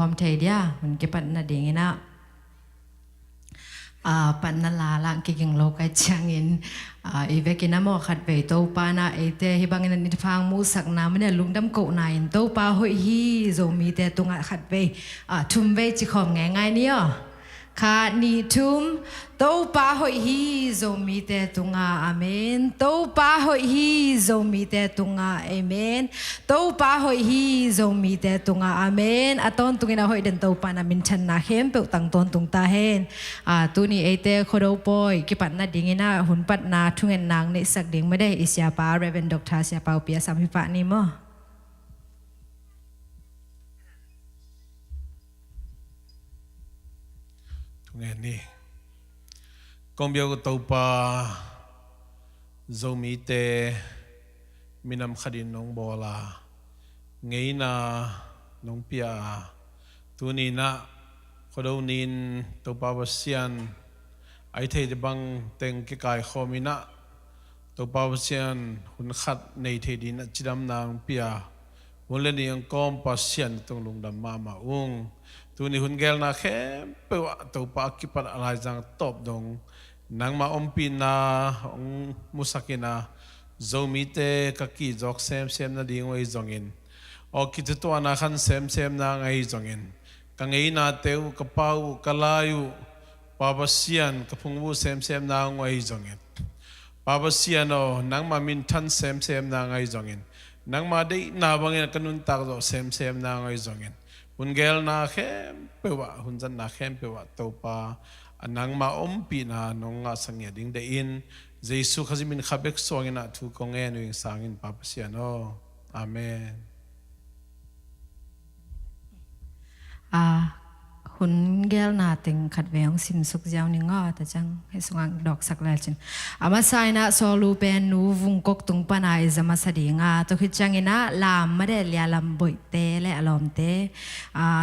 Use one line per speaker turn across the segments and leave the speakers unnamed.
khom thầy dia mình cái bạn là điện na bạn là lang kinh lâu cái chang in về cái nam khát về tàu pa na ete hi bang in phang mu sak na mình lung đâm cổ na in tàu pa hội hi rồi mi te tung khát về thum về chỉ khom nghe ngay nia khát ni thum tàu pa hội hi rồi mi te tung amen tàu pa hội hi rồi mi te tung amen tàu pa hội hi rồi mi te tung amen aton tung ina hội den tàu pa na min chan na hem pe tang ton tung ta hen tu ni ete khodo poi ki pat na dingina hun pat na thungen nang ne sak ding ma de isya pa Reverend Dr. Sia Pau Pia Sam hi pa ni mo
nghe đi công biểu tàu pa zomi te minam khadin nong bola ngei na nong pia tu ni na khodo nin tàu pa basian ai thei de bang teng ke kai khomina tàu pa basian hun khat nei thei din chidam nang pia wole ni ang kom pasian tong lung dam ma ung tu ni hun gel na khem pe wa to pa ki pat alai jang top dong nang ma ompin na ong musakina zomi te ka ki jok sem na ding oi jongin o ki tu na khan sem na ngai jongin ka ngei na teu ka pau ka layu pabasian ka phungbu sem na ngai jongin pabasian o nang ma min than sem na ngai jongin nang ma dei na bangin kanun tak do sem na ngai jongin hun gel na khem pewa hun jan na khem pewa topa anang ma ompi na nonga sangya ding de in jesu khazimin khabek songina thu konge nuing sangin papasiano amen
hun gel na ting khat veong sim suk jaw ni nga ta chang he sungang dok sak la chin ama sai na so lu pen nu vung kok tung panai zama sadi nga to khit chang ina lam ma de lia lam boi te le alom te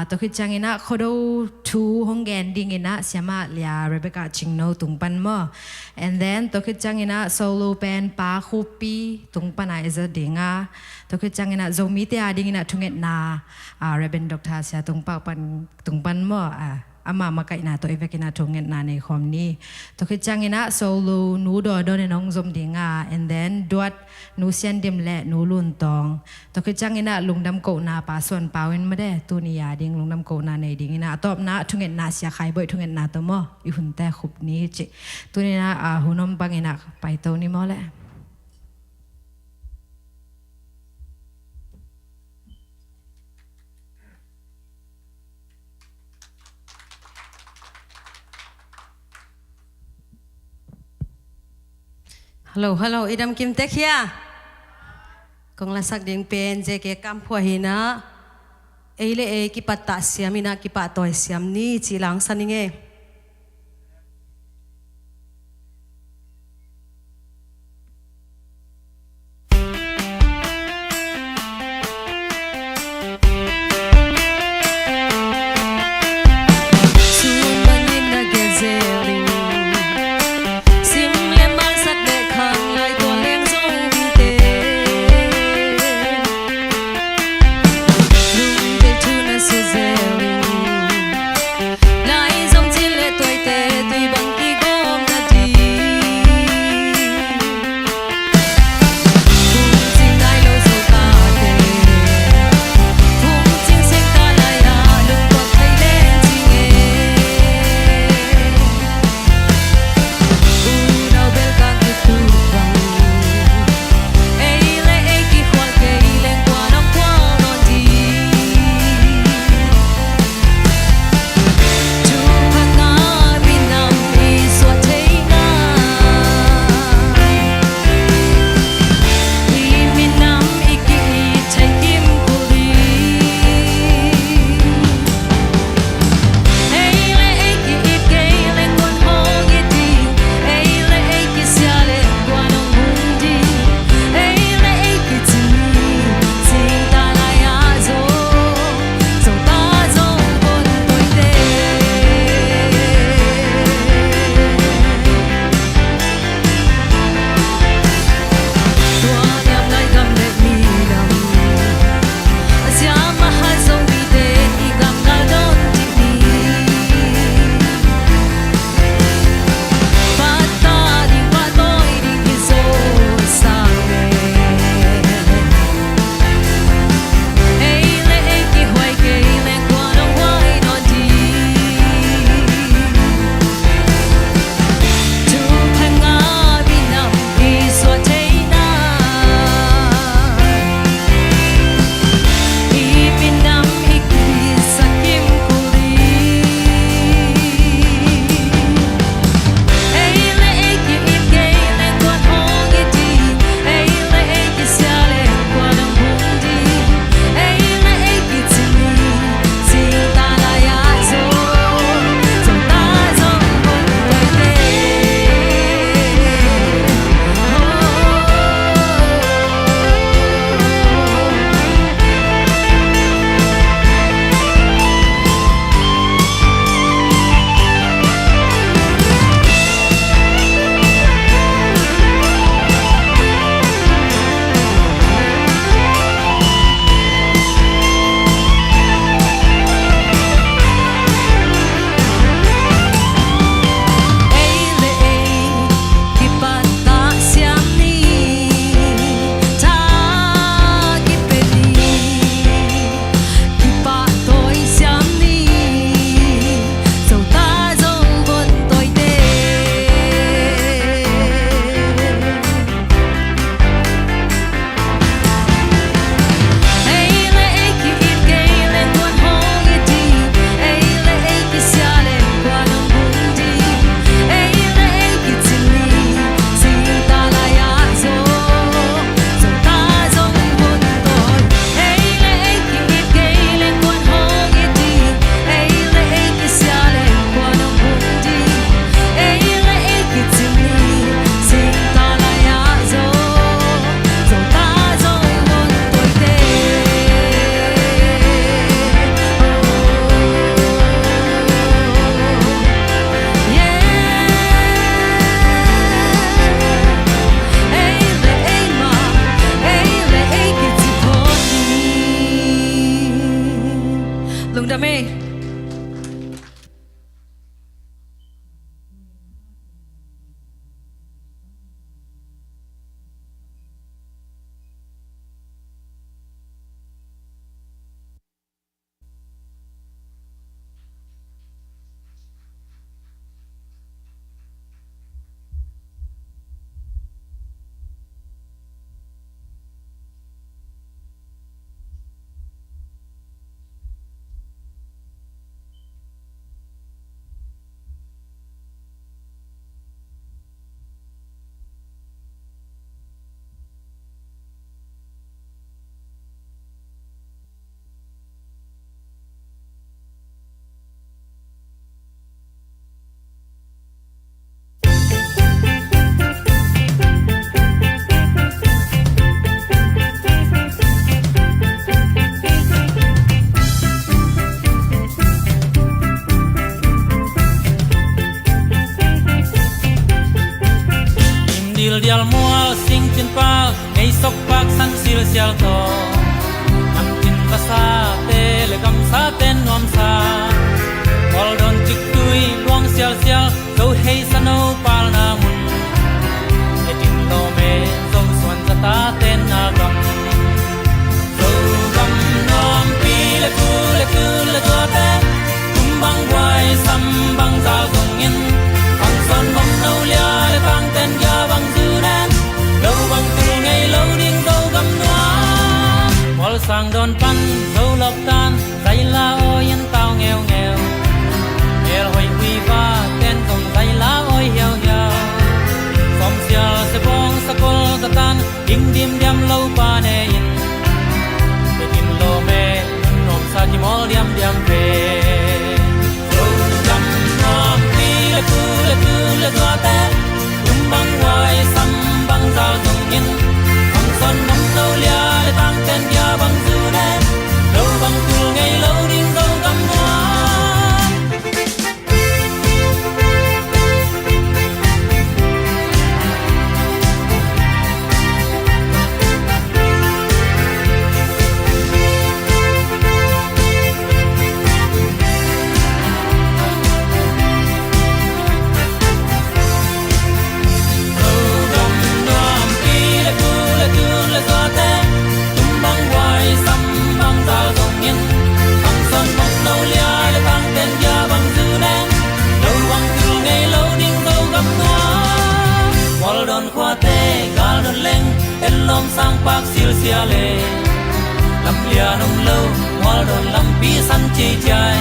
to khit chang ina khodo thu hong gen ding ina siama lia Rebecca chingno tung pan mo and then to khit chang ina so lu pen pa khupi tung panai za dinga to khit chang ina zomi te ading ina thunget na Reverend Dr. Sia tung pan mo ama maka ina to evek ina thungen na nei khom ni to khit chang ina solo nu do ne nong zom dinga and then dot nu sian dim le nu lun tong to khit chang ina lungdam ko na pa son pawin ma de tu ni ya ding lungdam ko na nei ding ina top na thungen na sia khai boi thungen na to mo I hun te khup ni chi tu ni na hunom bang ina pai to ni mo le
Hello, idam kim tek ya. Kong lasak ding pen je ke kampua hina. Eile e ki patta siam ina ki pato siam ni chilang saninge. Lai dòng ดามี
Dial mual sing chin pa ngay sok pak san sil sial to nam chin pasa te le gam sa ten nom sa wal don tik tui luang sial sial zo hey sano pal na mun e tin lo me zo suan sa ta ten na gam zo gam nom pi le ku le to te tum bang wai sam bang za gong in bang son mom no lia le bang ten ya bang lâu bằng từ ngày lâu điên dâu găm noa mol sang đòn pan dâu lộc tan dây la ôi yên tao nghèo nghèo nghèo hồi quy va tên tổng dây la ôi heo heo xóm xiao se bong sa col sa tan im dim diam lâu pa ne in để tin lo me nom sa chi mol diam diam về dâu găm nom pi le ku le tua te bang wai sam bang za zong yin bang son mong lâu lia le bang ten ya bang zu ne lâu bang tu ngày lâu điên dâu găm hoa lom sang pak sil sia le lam lia nong lâu wal don lam pi san chi chai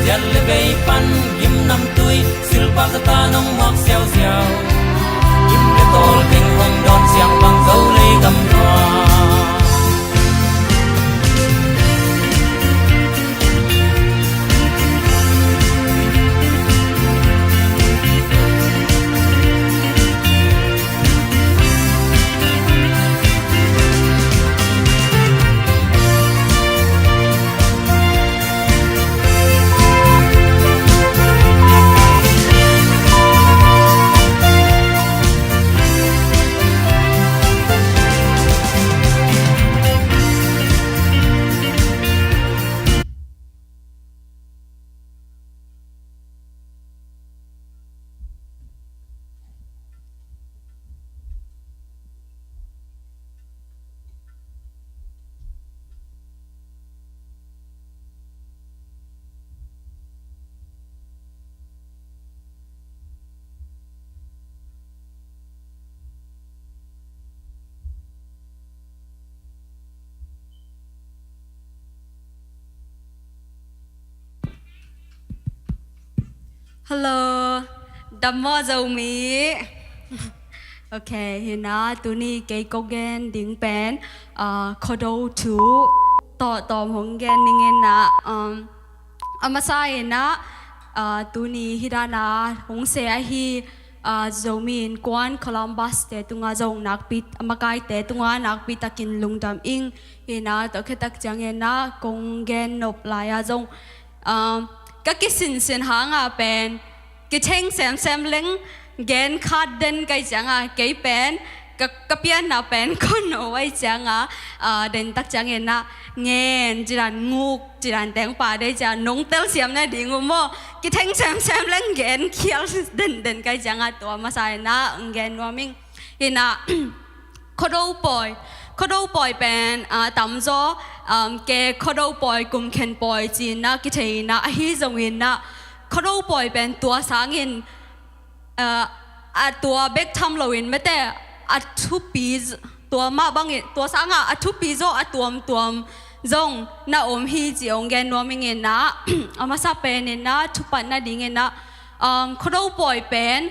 yan le gai pan gim nam tui sil pak ta nong mak xiao xiao gim le tol king hong don siang bang dâu le gam noa
Hello, Dhammo dâu mi. Okay, hiện na tụi ni cái câu gen tiếng pen, kodo tu, tòm hong genningen na, amasai na, tụi ni hirana hong se ahi, dâu mi in quan Columbus te tunga dong nakpit, amakai te tunga nakpit takin lungdam ing, hiện na tao ketak jangen na kong gen nop laya dong. Các cái xin hàng à bên cái thanh xem lính gen khát den cái chẳng à cái bên กเปียนนะเป็นคนเอาไว้จังเดินตักจังเห็นนะเงินจีรันงูจีรันแตงป่าได้จ้ะน้องเตลเสียมนะดิ่งโมกิแทงแซมเล่นเงินเขียวเดินไกจังตัวมาใส่นะเงินว่ามิงเห็นนะเขาดูปล่อยเป็นตำโจเกเขาดูปล่อยกุมเข็นปล่อยจีนนะกิเทนะฮิจงเห็นนะเขาดูปล่อยเป็นตัวสางเงินตัวเบกทำเราเห็นไม่แต่ทุบปีตัวมาบางเห็นตัวสางทุบปีโจตัวจงน่าอมฮีจีองเงินว่ามิงเห็นนะอามาซาเป็นเห็นนะทุบปันน่าดิ่งเห็นนะเขาดูปล่อยเป็น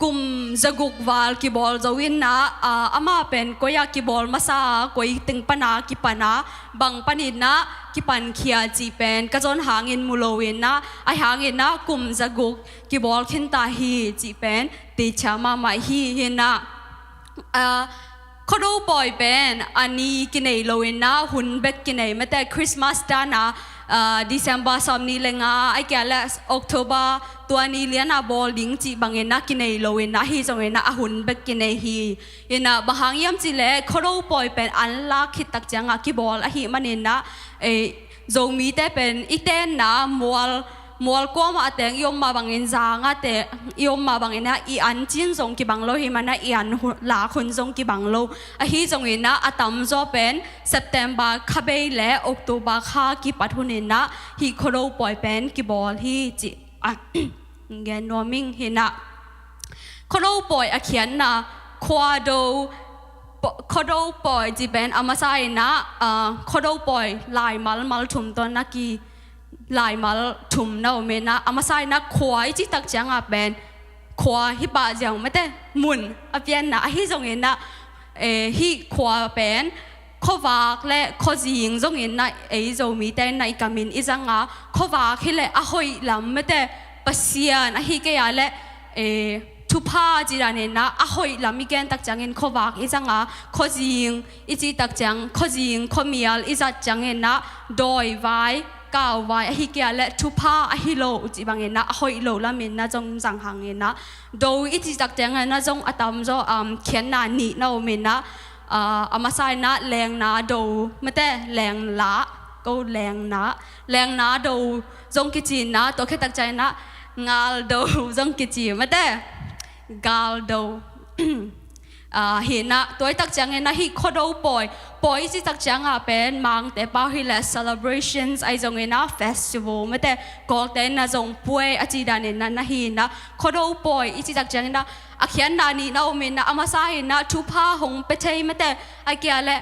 กุมจะกุกวาลกีบอลจะวินนะอามาเป็นก็อยากกีบอลมาซาก็อีตึงปนากีปนาบางปนินนะกีปันเขียจีเป็นกระจนหางเงินมูโลวินนะไอหางเงินนะกุมจะกุกกีบอลขึ้นตาฮีจีเป็นติชามาไม่ฮีเห็นนะเขาดูปล่อยเป็นอันนี้กินไอโลวินนะหุ่นเบกกินไอไม่แต่คริสต์มาสตานะDecember สามนี้เลยงาไอ้แก่ละ October ตัวนี้เลี้ยนบอลลิงจีบางเงินนักกินในโลเวนนะฮีจงเงินนะหุ่นเบกกินในฮีเห็นนะบางอย่างจีเล่เขาดูปล่อยเป็นอันลักคิดตักจังกีบอลฮีมันเห็นนะจงมีแต่เป็นอีเต้นนะมัวก็มาแต่งยมมาบางเงินจางแต่ยมมาบางเงินนะอีอันจินจงกีบังโลฮีมันนะอีอันลาคนจงกีบังโลฮีจงเงินนะอัตมโจเป็น September ขบเบยและ October ข้ากีปัทุนเห็นนะฮีเขาดูปล่อยเป็นกีบอลฮีจีเงินนัวมิงเห็นนะเขาดูปล่อยเขียนนะควาดูเขาดูปล่อยจีเป็นอามาใส่นะเขาดูปล่อยลายมัลถุมตอนนักกีลายมัลถุมนะเมนะอามาใส่นะควายจีตักจังเป็นควายฮิบะจังไม่แต่มุนเปียนนะฮิจงเห็นนะฮิควายเป็นข้อวากและข้อจิงจงเห็นนะจะมีแต่ในกามินอีจังข้อวากที่และหอยลำไม่แต่ปัสยานฮิเกียและทุพาจีรันเห็นนะหอยลำมีแกนตักจังเห็นข้อวากอีจังข้อจิงอีจีตักจังข้อจิงข้อมีลอีจัดจังเห็นนะโดยไว้ก้าวไว้ฮิเกียและทุพาฮิโลจีบางเห็นนะหอยโลละเมนนะจงจังหังเห็นนะโดยอีจีตักจังเห็นนะจงอัตมจเขียนนานีนะเมนนะอามาใส่นะแรงนะดูไม่แต่แรงละก็แรงนะดูจงกิจีนะตัวแค่ตักใจนะงาลดูจงกิจีไม่แต่กาลดูเห็นนะตัวตักจังเห็นนะฮิโคดูปล่อยที่ตักจังเป็นมังแต่ป้าฮิเลส celebrations ไอจงเห็นนะ festival ไม่แต่ก็แต่นะจงป่วยอาจิดานเห็นนะฮินะโคดูปล่อยที่ตักจังเห็นนะอาเขียนนานีนะอเมนนะอามาใส่นะทุพาหงเปเทยไม่แต่ไอเกียและ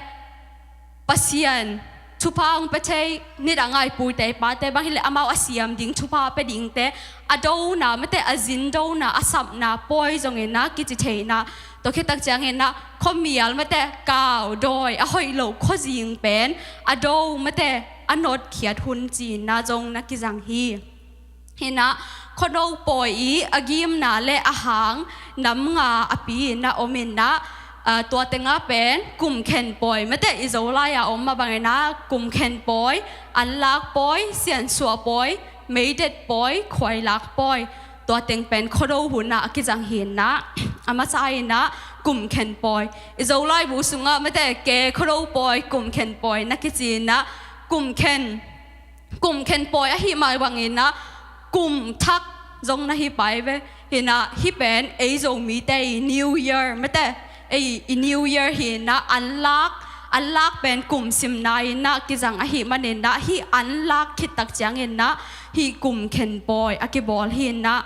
ปัสยานทุพาหงเปเทยนี่ดังไงปุยแต่ป้าแต่บางทีเลยอามาอาเซียมดิ้งทุพาไปดิ้งแต่อดูนะไม่แต่อาจินดูนะอาสับนะปล่อยจงเห็นนะกิจเทนะตัวคิดตักจังเห็นนะข้อมีอะไรไม่แต่ก้าวโดยหอยโลข้อจิงเป็นอดูไม่แต่อนดเขียทุนจีนนะจงนักกิจังฮีเห็นนะคนเราปล่อยอากิมนะและอาหารน้ำงาอปีนะอมินนะตัวเต็งเป็นกลุ่มเข็นปล่อยไม่แต่อิโซลายอมมาบางนะกลุ่มเข็นปล่อยอันลักปล่อยเสียนสัวปล่อยไม่เด็ดปล่อยควายลักปล่อยตัวเต็งเป็นคนเราหุ่นนะกิจังเห็นนะอามาใส่นะกลุ่มเข็นปล่อยอิโซลายบุษงะไม่แต่เกคนเราปล่อยกลุ่มเข็นปล่อยนักกิจีนะกลุ่มเข็นปล่อยหิมาบางนะกลุ่มทักจงนะฮิไปเวเห็นนะฮิเป็นจงมีแต่ New Year ไม่แต่New Year เห็นนะอันลักเป็นกลุ่มสิมนายนะกิจังฮิมันเห็นนะฮิอันลักคิดตักจังเห็นนะฮิกลุ่มเข็นปอยอากิบอลเห็นนะ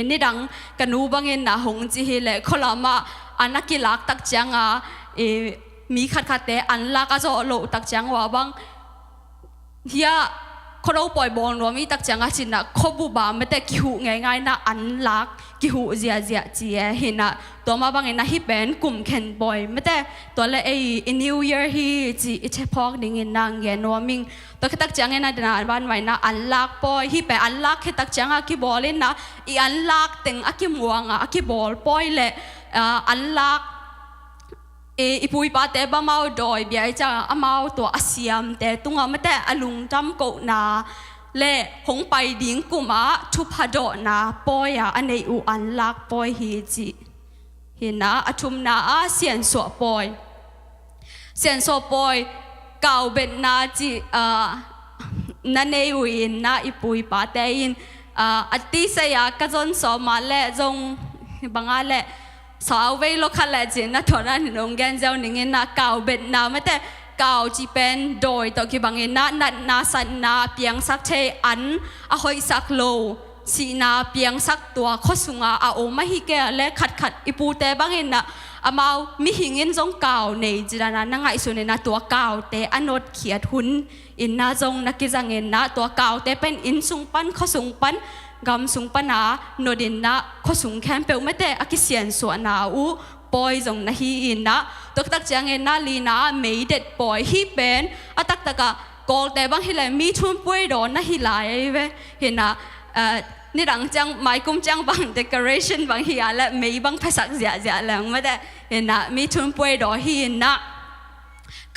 นี่ดังกันนูบังเห็นนะหงจีเฮเลคนละมาอันนักกิลักตักจังมีขัดแต่อันลักก็จะโลตักจังว่าบังเฮียคนเราปล่อยบอลรวมมีตักจังอาชินะขบุบาไม่แต่กิวง่ายๆนะอันลักกิวเจียจีเห็นนะตัวมาบางเห็นนะฮิเป็นกลุ่มเข็นปอยไม่แต่ตัวละNew Year ฮีจีอิเชพอกดิ่งเงินนางเงินว่ามิงตัวแค่ตักจังเงินนะเดินบ้านไว้นะอันลักปอยฮิเป็นอันลักแค่ตักจังอากิบอลเล่นนะอันลักตึงอากิมวงอากิบอลปอยเละอันลักอีปุยป้าแต่บ้าเมาดอยเบียร์จะอาเมาตัวอาเซียมแต่ตุงอ่ะไม่แต่อลุงจำโกนาเล่หงไปดิ้งกุมะทุพดอนาปอยอันในอุอันลักปอยฮีจี เห็นนะอชุมนาเสียนสวปอยเสียนสวปอยเก่าเบ็ดนาจีนั่นเองวินนะอีปุยปาเตอินอัติสยากระจนสอมาเล่จงบางอาเล่สาวเวลคัลเลจินนะทอนันนงแกนเจ้าหนึ่งนะเก่าเบ็ดนาไม่แต่เก่าจีเป็นโดยตัวกีบางนะนัดนาสันนาเปียงสักเชอันอหอยสักโลสีนาเปียงสักตัวข้อสุงอาโอมาฮิเกะและขัดอีปูเตบางนะอามามีหิงินจงเก่าในจีรานังไงส่วนนะตัวเก่าเตอนนดเขียดหุนอินนาจงนักกิจังเงินนะตัวเก่าเตเป็นอินสุงปันข้อสุงปันกำสุงปันนาโนดินนะข้อสุงแคมเปลไม่แต่อากิเสียนส่วนนาอูปอยจงนะฮีอินนะตัวตักจังเงินนะลีนะไม่เด็ดปอยฮีเป็นอาตักตะกะกอลแต่บางทีเลยมีทุนป่วยโดนนะฮีลายเว้เห็นนะนี่หลังจังไม่กุ้มจังบาง decoration บางฮีอะไรไม่บางภาษาเสียแรงไม่ได้เห็นนะมีทุนป่วยโดนฮีนะ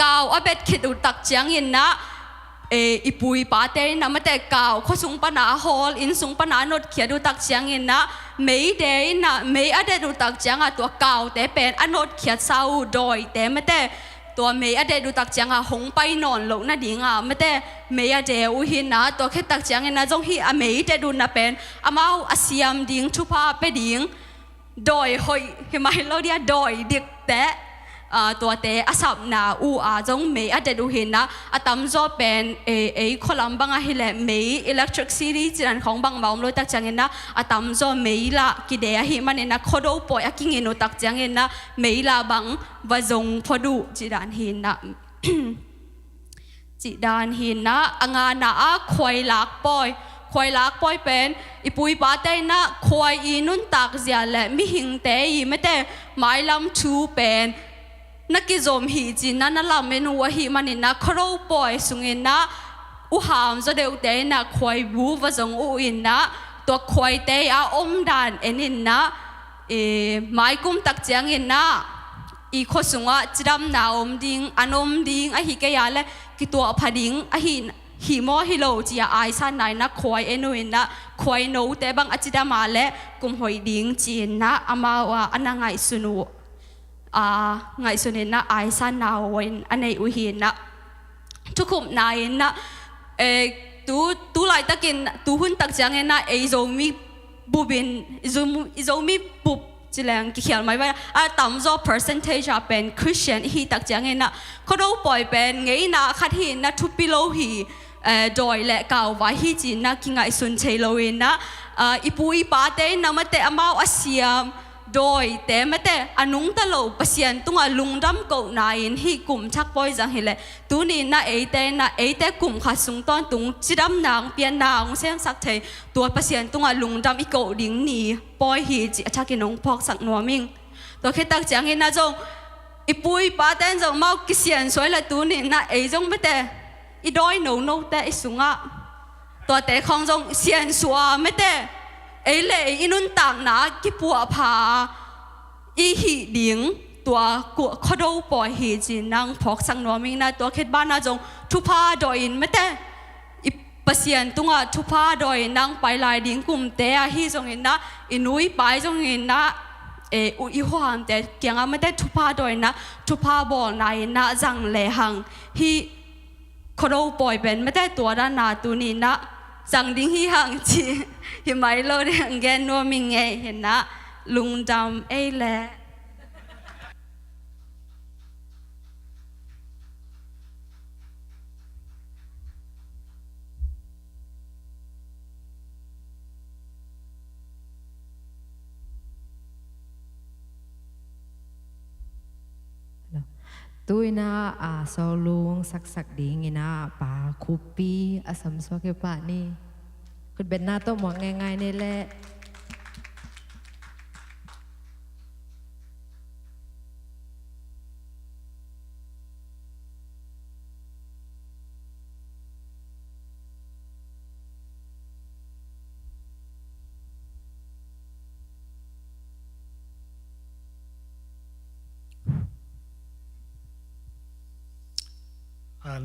กาวอเบ็ดคิดอุตักจังเห็นนะอีปุยปาเตนะไม่แต่กาวข้อสุงปนาฮอลอินสุงปนานดเขียดูตักจังเห็นนะไม่ได้นะไม่อเดดูตักจังตัวกาวแต่เป็นอนดเขียเศร้าโดยแต่ไม่แต่ตัวเมย์อเดดูตักจังหงไปนอนลงน่ะดิ่งไม่แต่เมย์อเดอุหินนะตัวแค่ตักจังนะจงฮีเมย์เดดูน่ะเป็นอามาอาเซียมดิ่งชุพาไปดิ่งโดยหอยเห็นไหมเราเดียโดยเด็กแต่ตัวเตอสับนาจงเมย์อเดดูเห็นนะตั้มโจเป็นคนลำบางฮิเลเมย์อิเล็กทริกซิตี้จีรันของบางบ่าวเราตักจังนะตั้มโจเมย์ละกิเดียฮิมันนะโคโดปอยกิงเงินตักจังนะเมย์ละบางว่าจงพอดูจีรันเห็นนะจีรันเห็นนะงานนะควายลักปอยเป็นอีปุยปาเตนะควายอีนุนตักเสียแหละมิหิงเตยไม่แต่ไม้ลำชูเป็นนักกิจมหีจีนั่นนั่นละเมนูว่าหีมันนะคราวปอยสุงินนะหามจะเดียวเตนะควายบูว่าจงอินนะตัวควายเตยอมดานเอ็นินนะไม้กุมตักเจียงอินนะอีข้อสุงจิดำนาอมดิงอนมดิงหิเกยาเลกิตัวพดิงหิมอฮิโลจีไอซันนายนะควายเอนุอินนะควายโนเตบังอจิดามาเลกุมหอยดิงจีนนะอามาว่าอันนั้นไงสุนุไงส่วนนี้นะไอซันนาวันอันไหนอุหินนะทุกคนนายนะตูไลตะกินตูหุ่นตักจังนะโจมีบุบินโจมีบุบจีแรงกี่เขียนไม่ว่าต่ำโจ percentage เป็น Christian ฮีตักจังนะเขาดูปล่อยเป็นไงนะขัดหินนะทุบปิโลฮีโดยและเก่าว่าฮีจีนะกินไงส่วนเชลวินนะอีปุยปาเตนะมาแต่อามาอาเซียมโดยแต่ไม่แต่อนุงตะโลปเสียนตุงลุงดำกูนายฮีกลุ่มชักปอยจังเฮเลตุนี่นะแต่กลุ่มขัดสุงตอนตุงจิดำนางเปียนนางเสียงสักเทตัวปเสียนตุงลุงดำอีกูดิ่งนี่ปอยฮีจิชักกินงพอกสักนัวมิงตัวแค่ตักจังเฮนะจงอีปุยป้าแต่จงเมากิเสียนสวยละตุนี่นะจงไม่แต่อีดอยโนแต่อีสุงตัวแต่ของจงเสียนสวไม่แต่เลยอินุนต่างนะกิปัวพาอีหีดิ่งตัวกัวขดปอยหีจีนังพอกสังนัวมิงนะตัวเข็ดบ้านนะจงทุพาดอยไม่แต่อีปเสียนตุงทุพาดอยนังไปลายดิ่งกุมเตะฮีจงเห็นนะอินุยไปจงเห็นนะอีหัวหันแต่เกียงไม่ได้ทุพาดอยนะทุพาบอลนายนะจังเลหังฮีขดปอยเป็นไม่ได้ตัวด้านนาตัวนี้นะจังดิ้งฮีหังจีเห็นไหมเราเรียงแกนัวมิงไงเห็นนะลุงดำแหละ
ตุยนะโซลุงสักดิ่งนะป่าคุปปี้สมสวกป่านี่คุณเป็นหน้าต้องมองง่ายๆนี่แหละ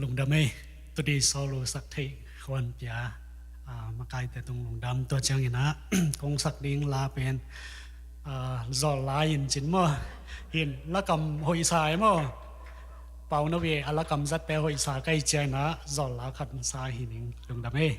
ลุงดำตัวดีโซโลสักทีคนเปียมาไกลแต่ตรงลุงดำตัวเชียงนะคงสักดิ้งลาเป็น gió lá in chín mò in lá cầm hội xài mò bao nó về lá cầm rất bé hội xài cây chơi nó gió lá khát xài hình đường đam mê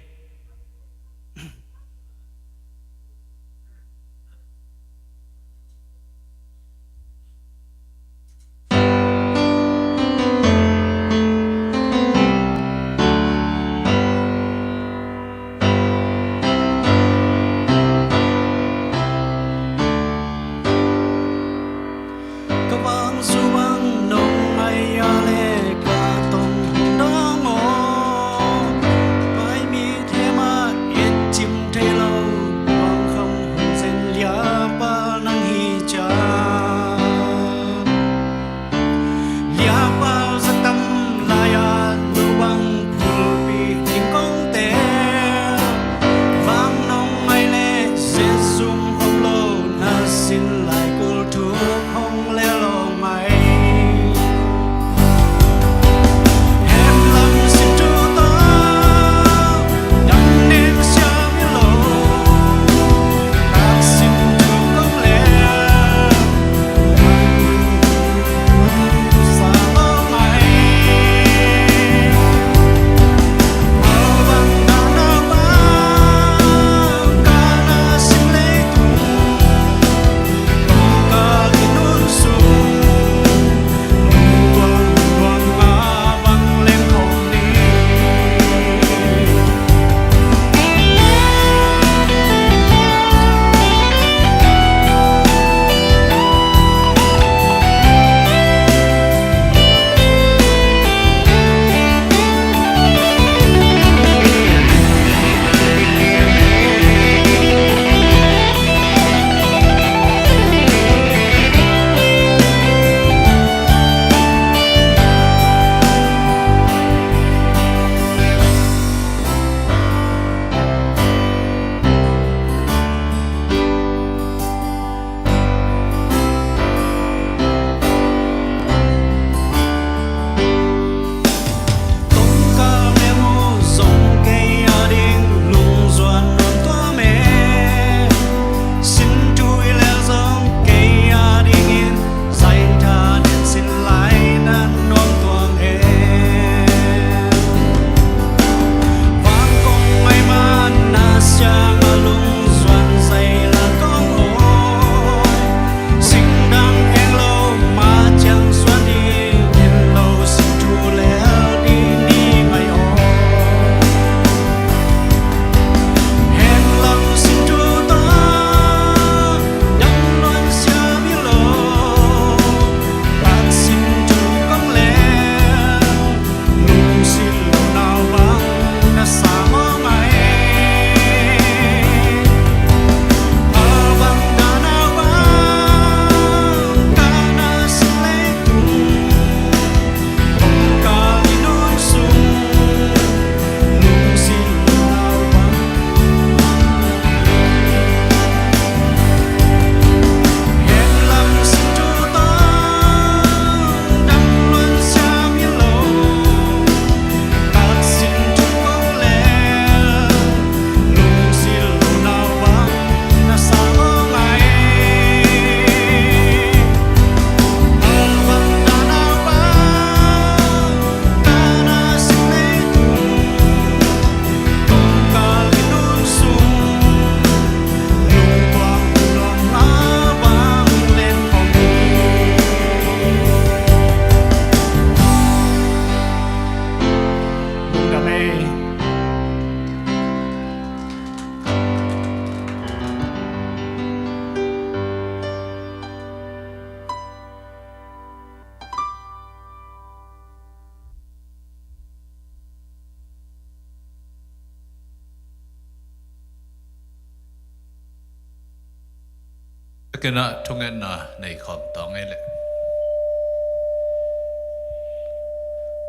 cái nọ thung ngân nọ này khom tòng ấy lệ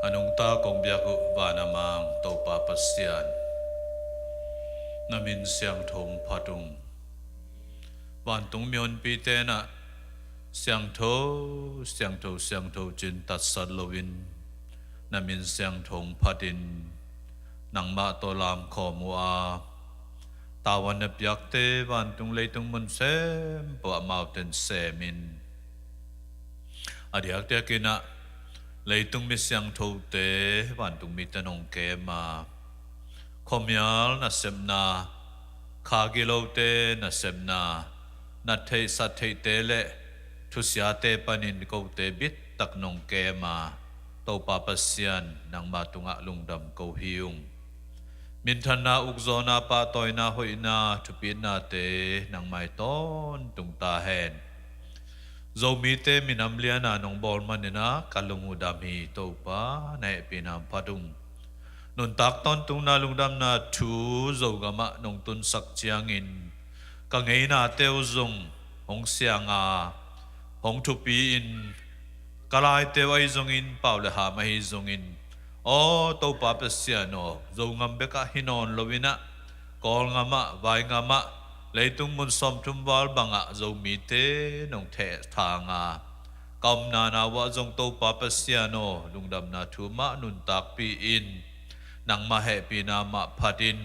anung ta công việc của và nam mang tàu pa pasian namin siang thom phatung van tung mion pi te na siang tho chin tat sat lovin namin siang thom phatin nang ma to lam kho mu a ตาวันเนบยักเตวันตุงเลยตุงมันเซมปะมาเต็นเซมินอดียกเตกินะเลยตุงมิเสียงทูเตวันตุงมิตนงเกมาคมยาลนัสเซมนาคากิโลเตนัสเซมนานัทเทสัทเทเตเลทุสยาเตปนินโกเตบิดตักนงเกมาโตปาปัสยันนังมาตุงะลุงดำโกฮิยุงมินทนาอุกโซนาปาตอยนาหอยนาทุปินาเตนังไมต้นตุงตาแหนโจมีเตมินำเลียนานงบอลมันนะกัลงูดามีโตปาในปีนามพัดุงนุนตักต้นตุงนาลุงดำนาทูโจกามะนงตุนสักเจียงินกังเงนาเตวซงหงเสียงาหงทุปีอินกลายเตวไอซงอินเป่าเลหามาฮิซงอินโอ้ตัวป้าเปเสียโนโจงามเบกะฮินอนลวินะกอลงามะไวงามะเลยตุงมุนสมทุมวาลบังอะโจมีเตนงเททางากำนานาวะจงตัวป้าเปเสียโนลุงดำนาทุมะนุนตักปีอินนังมาเฮปีนามะพัดิน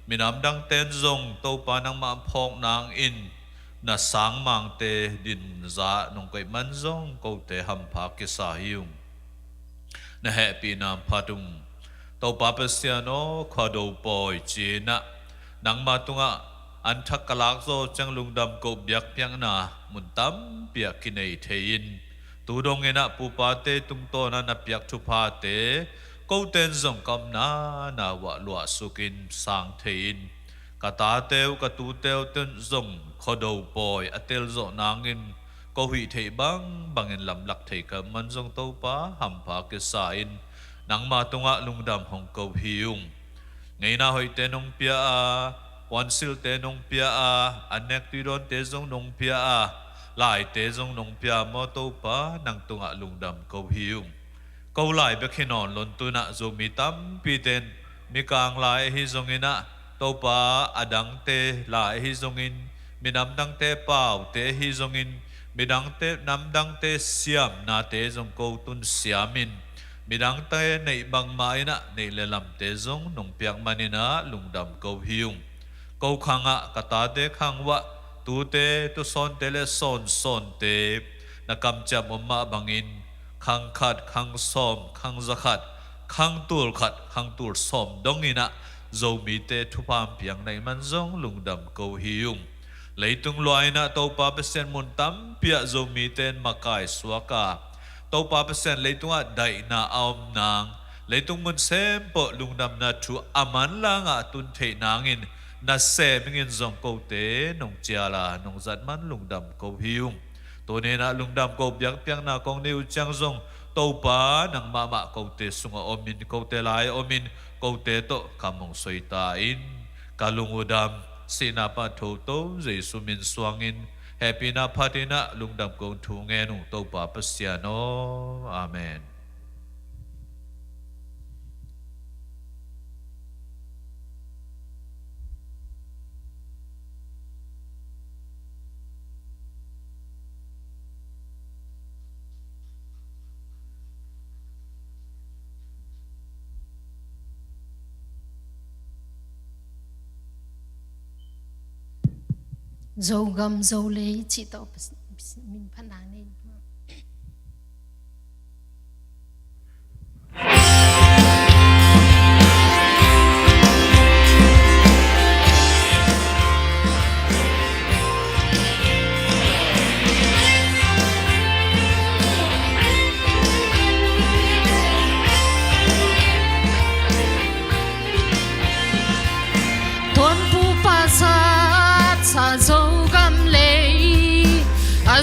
มีน้ำดังเต้นจงตัวป้านังมาพอกนางอินนาสังมังเตดินซานงไกมันจงกูเตหัมภากิสาฮิยุงนะเฮปีนามพัดุงตัวป้าเปเสียโนขวาดูปอยจีนะนังมาตุงะอันทักกลักโซจังลุงดำกูเบียกเพียงนามุนตั้มเปียกกินไอเทียนตูดงเงนะปูปาเตตุงโตนันเปียกทุพาเตกูเต้นจงกำนานาวะลัวสุกินสังเทียนกาตาเตวกาตูเตวเต้นจงขวาดูปอยอเตลโซนางอินก็หิเทบังบังเงินลำหลักเทกมันจงโตป้าหัมพากิสาอินนังมาตุงะลุงดำหงกูฮิยุงไงน่าหอยเตนงเปียวันสิลเตนงเปียอันเนกตีดอนเตจงนงเปียลายเตจงนงเปียมอโตป้านังตุงะลุงดำกูฮิยุงกูลายเบกฮินอนลนตุนะโจมีตัมปีเตนมีกลางลายฮิจงอินะโตป้าอดังเตลายฮิจงอินมีน้ำดังเตเปล่าเตฮิจงอินมีดังเตน้ำดังเตเสียมนาเตจงกูตุนเสียมินมีดังเตในบางไม้นะในเลลำเตจงนงเปียกมันนะลุงดำกูฮิยุงกูขังกตาเตขังวะตูเตตุซอนเตเลซอนเตนักกำจับอมมาบังอินขังขัดขังซ้อมขังจะขัดขังตูลขัดขังตูลซ้อมดงอินะโจมีเตทุพามเปียงในมันจงลุงดำกูฮิยุงเลยตุงลอยนะตัวป้าเปเซนมุนตั้มเปียโจมีเตนมาไก่สวกาตัวป้าเปเซนเลยตุงได้นาอมนางเลยตุงมุนเซมปะลุงดำนาทูอามันลางตุนเทนางอินนาเซมิงินจงกูเตนงเจียลานงจัดมันลุงดำกูฮิวตัวนี้นะลุงดำกูเบียกเปียงนากองนิวจังจงตัวป้านังมากูเตสุงอมินกูเตลายอมินกูเตโตคำมงสวยตาอินกาลุงอุดำสินาปะโทโตเจสุมินสวงอินแฮปีนาพัดินะลุงดำกงทูเงนุโตปาปัสยาโนอาเมน
dầu gầm dầu lấy chỉ tao mình phát đáng lên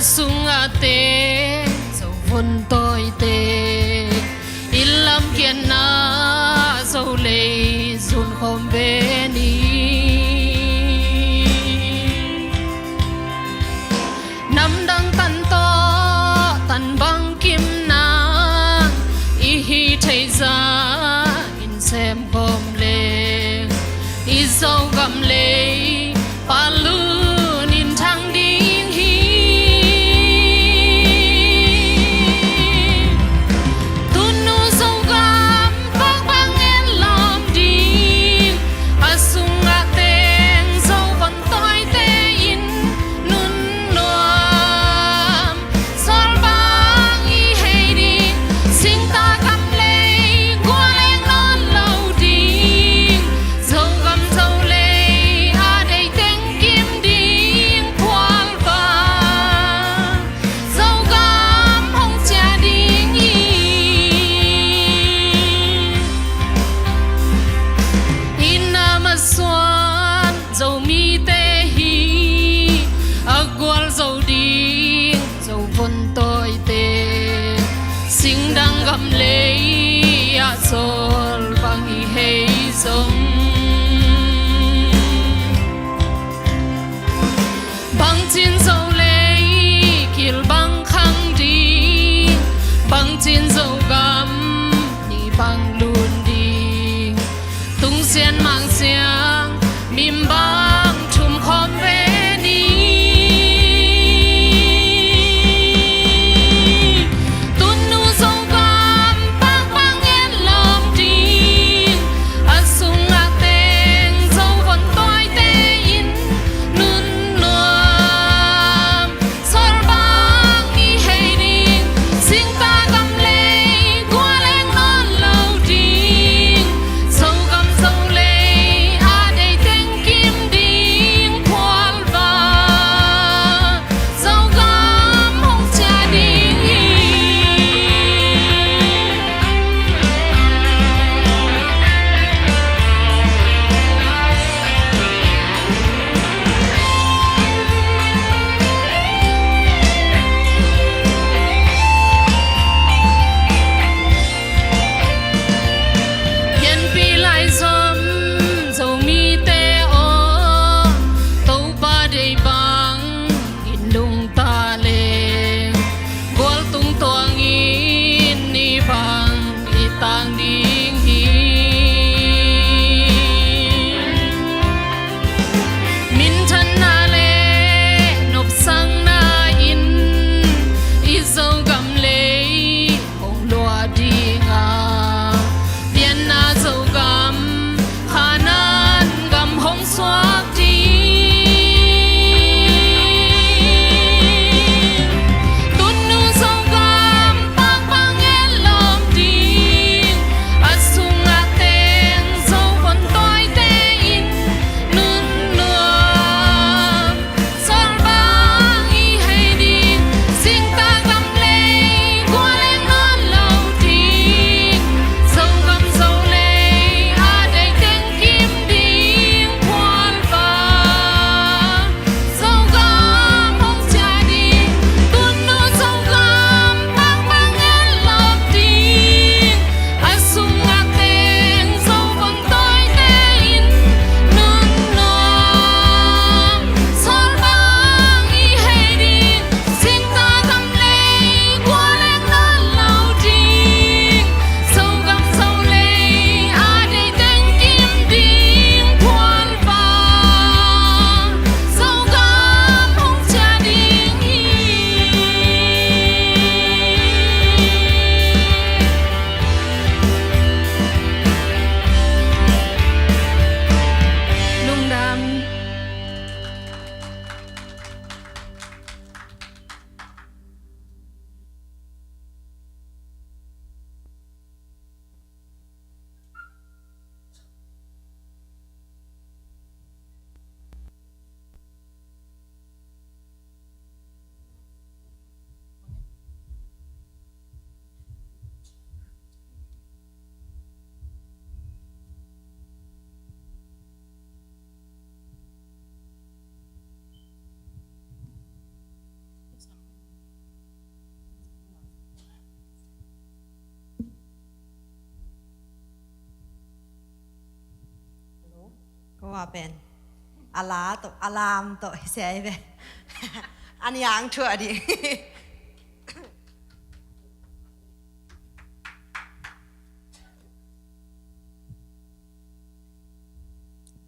sung ate so vun tôi te ilam kian na so le zun khom be ni nam dang tan to tan bang kim na i hi thei za in sem khom le i zo gam le palu nin thang ding hi tunu zo gam bang bang en lam ding asu sông băng chín dầu lệ kill băng khang đi băng chín dầu gam ni băng luôn đi tung xiên mang xiang mìm băng chùm khom về đi tuôn nu dầu gam băng băng yên lòng đi sung ngạc tên dầu vẫn toi tê in nun nuam sol băng đi hay đi xin ta gầm lệ qua lên non lâu đi dầu gầm dầu lệ à đây tên kim đi qual va dầu gầm hong cha đi yên pi lại dâm dầu mi tê o tàu ba đầy băng in lung ta lệ gol tung toang in ni băng i tang ding hi min thân na lệ nộp sang na in i dâu gầm lệ hong loa đi nga bien na dâu gầm khả nan gầm hong xoác đi tuôn nu dâu gầm băng băng yên lòng đi sung ngạc tên dâu vẫn toi tê in nun nuam sol băng y hay đi xin ta gầm lệ qua lên non lâu đi dâu gầm dâu lệ à đây tên kim đi qual va dâu gầm hong cha đi tuôn nu dâu gầm băng băng yên lòng đi sung ngạc tên dâu vẫn toi tê in nun nuam sol băng y hay đi xin ta gầm lệ qua lên non lâu đi dâu gầm dâu lệ à đây tên kim đi qual va dâu gầm hong cha đi lung đam
cóว่าเป็นอาลาตัวอารามตัวเสียไป อันยังชั่วดิ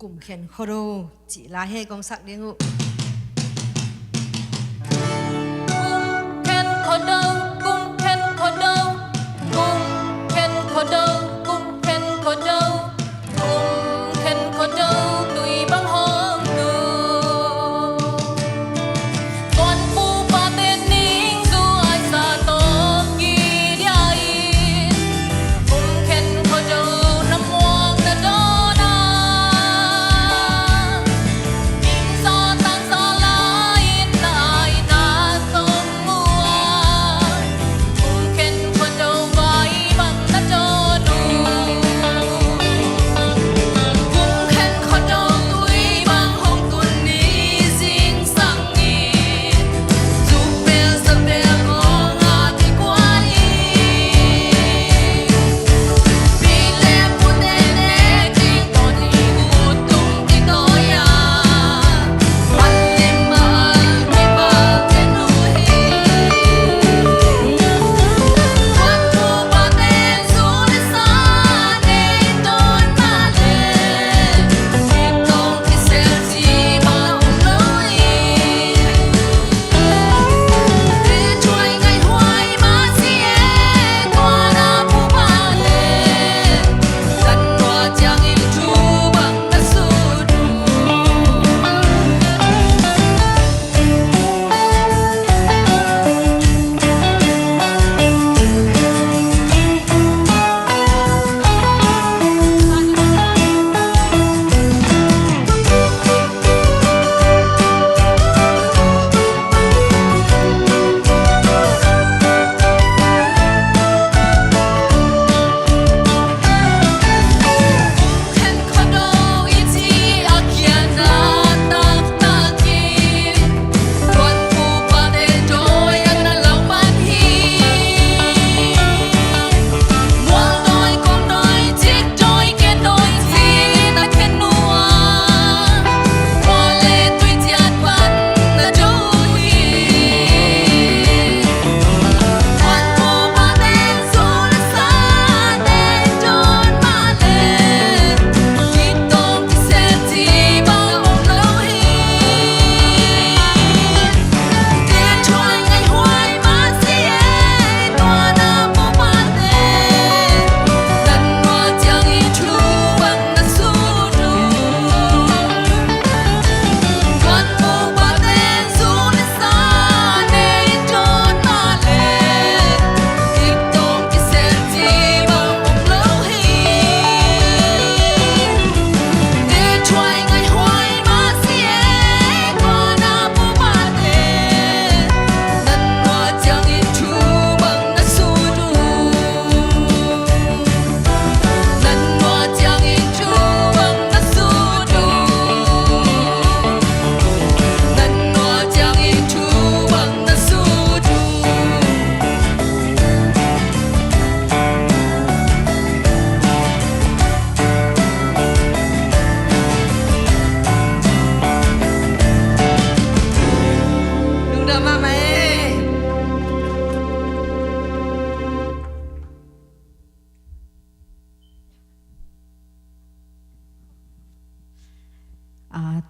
กลุ่มเขียนโคโรจิลาเฮกองสักเดียงุ
khen khổ đâu cung khen khổ đâu cung khen khổ đâu cung khen khổ đâu cung khen khổ đâu tùy băng hông tu con pu pa tên nín du ai sa to kỳ dia in cung khen khổ đâu năm muang ta đó na in sa tan sa la in na sông mua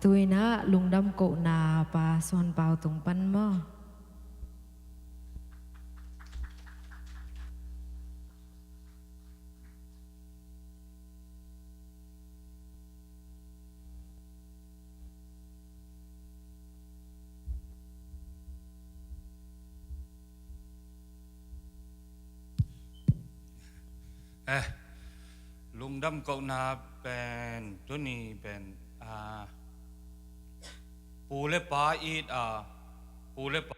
ตุยนะลุงดำโกนาปาส่วนเปาตุงปันมอ
ลุงดำเกานาเป็นตัวนี้เป็นปูเล็บปลาอีดปูเล็บปลา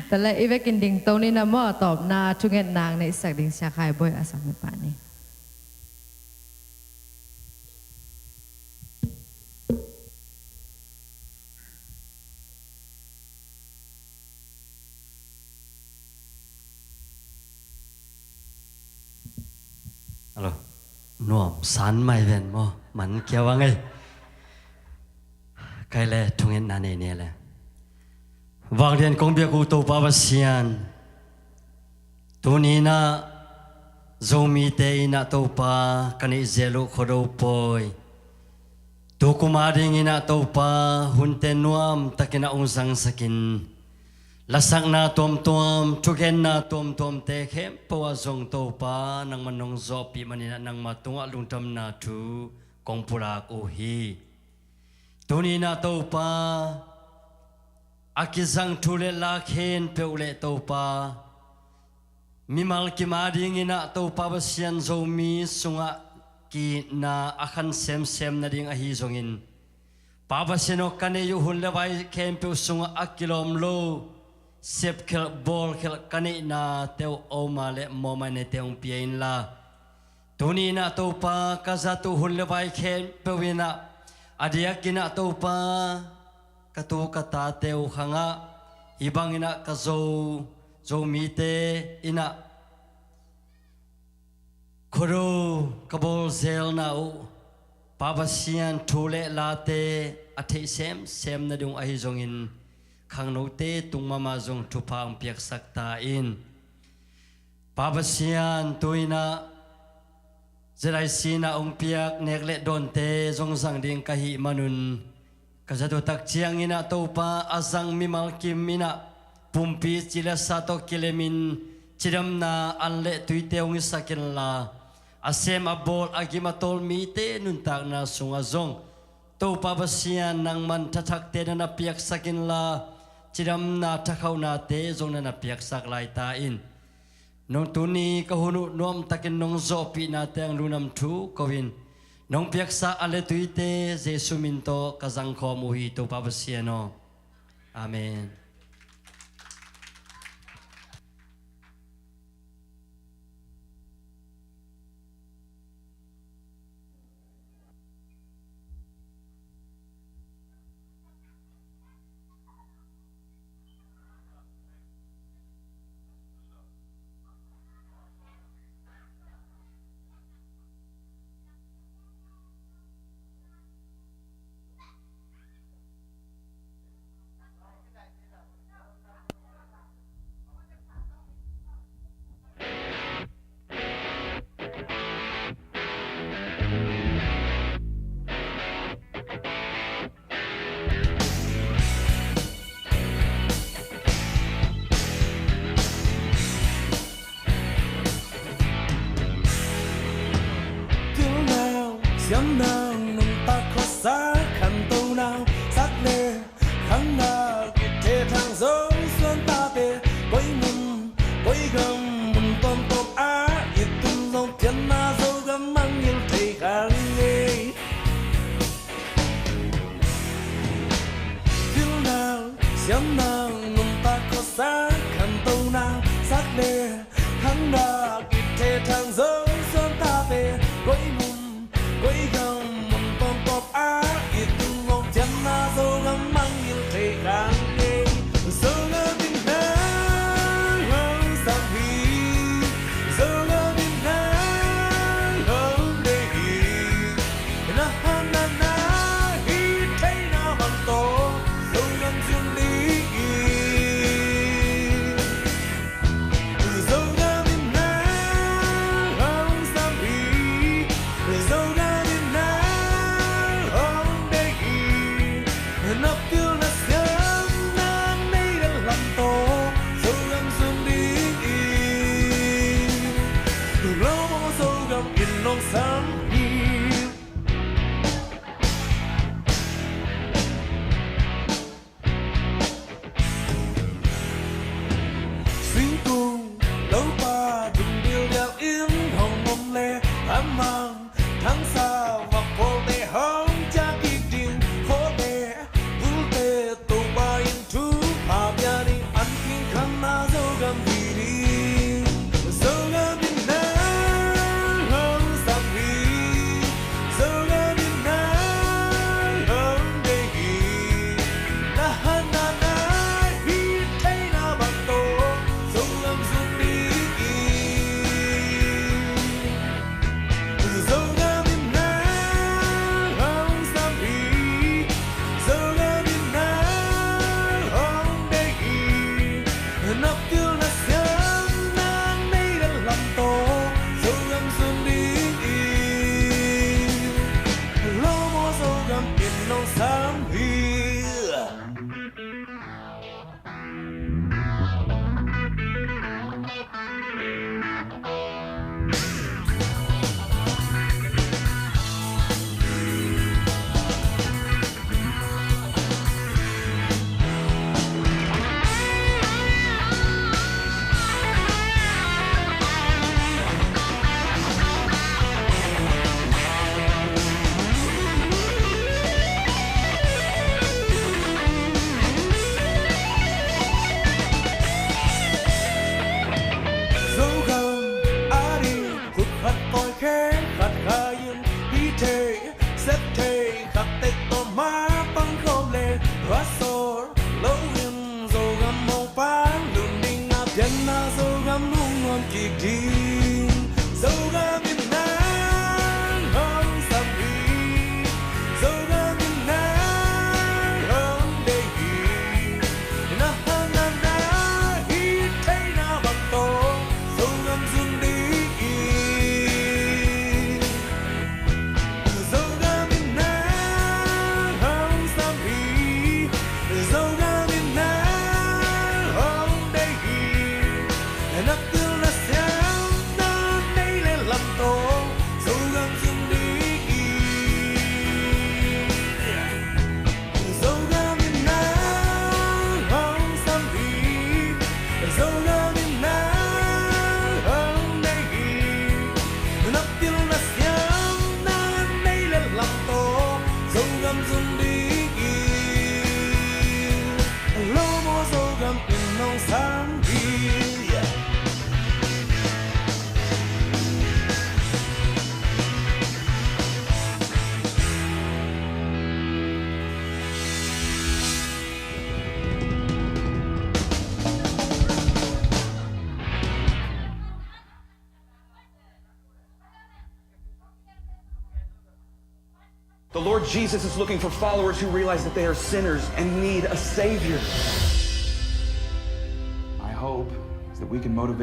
แต่ละอีเวกินดิ่งตรงนี้นะมั่วตอบนาทุกเงินนางในสักดิ่งชาคายบ่อยอาสาไม่ป่านี้
ฮัลโหลหน่วมสันไม่เป็นมั่วมันเกี่ยวว่าไงใครเลยทุกเงินนานเนี่ยแหละวางเรียนกงเบียกูตัวปาวเสียนตัวนี้นะโจมีเตยนะตัวปากันอิเจลุขดปอยตัวกุมาริงินะตัวปาหุ่นเตนวมตะกินะองสังสกินลัสักนาตอมทุกเห็นนาตอมเตะเข้มปวจงตัวปานังมันนงจอปีมันนี่นังมาตุงอลุงทำนาทูกงปุระกูฮีตัวนี้นะตัวปาอากิจังทุเรลาเคนเปวเลตัวปามิมัลกิมาดิงินะตัวปาบเสียนโจมีสุงะกีนาอาคันเซมนาดิงอหิจงินปาบเสียนกันเอยุหุนเลวายเคนเปวสุงะอากิลอมโลเซฟเคลบอลเคลกันเอนาเตวโอมาเลโมมันเตวเปียนลาตัวนี้นะตัวปากาซาตุหุนเลวายเคนเปวินะอดียกินะตัวปากระตูกระตาเตวขังะฮิบังอินะกะโจมีเตอินะโคโรกบอลเซลนาอุปาบเซียนทูเลลาเตอธิเซมนาดุงอหิจงอินขังโนเตตุงมาจงทุพังเปียกสักตาอินปาบเซียนตุยนะเจไรซีนาองเปียกเนกเลดอนเตจงสังดิงกะหิมานุนกษัตริย์ตักเชียงอินะตัวปาอาสังมิมัลกิมินะปุ่มปีจิเลสาโตกิเลมินจิดัมนาอันเลตุยเตวงิสักินลาอาเซมอบอลอากิมาตอลมีเตนุนตักนาสุงอาจงตัวปาบเสียนนังมันทักเตนันเปียกสักินลาจิดัมนาทักเขานาเตจงนันเปียกสักลายตาอินนงตุนีกหุนุนวมตักินนงโซปีนาเตงลุนำทูกวินน้องเปียกสักอะไรตุยเตเจสุมินโตกจังคอมุฮิตัวปาบเสียนอาเมน
Siam nang nung ta khó xa khăn tâu nào sắc lệ khăn na kịp thế thang dấu xuân ta về quay gầm mừng tôm tôm á ít tung dòng thiên na dấu gầm mang nhiều thầy khang nghề tiếng nào siam nang nung ta khó xa khăn tâu nào sắc lệ khăn na kịp thế thang dấu xuân ta về quay gầm mừng tôm tôm á 3 ปี
The Lord Jesus is looking for followers who realize that they are sinners and need a Savior. My hope is that we can motivate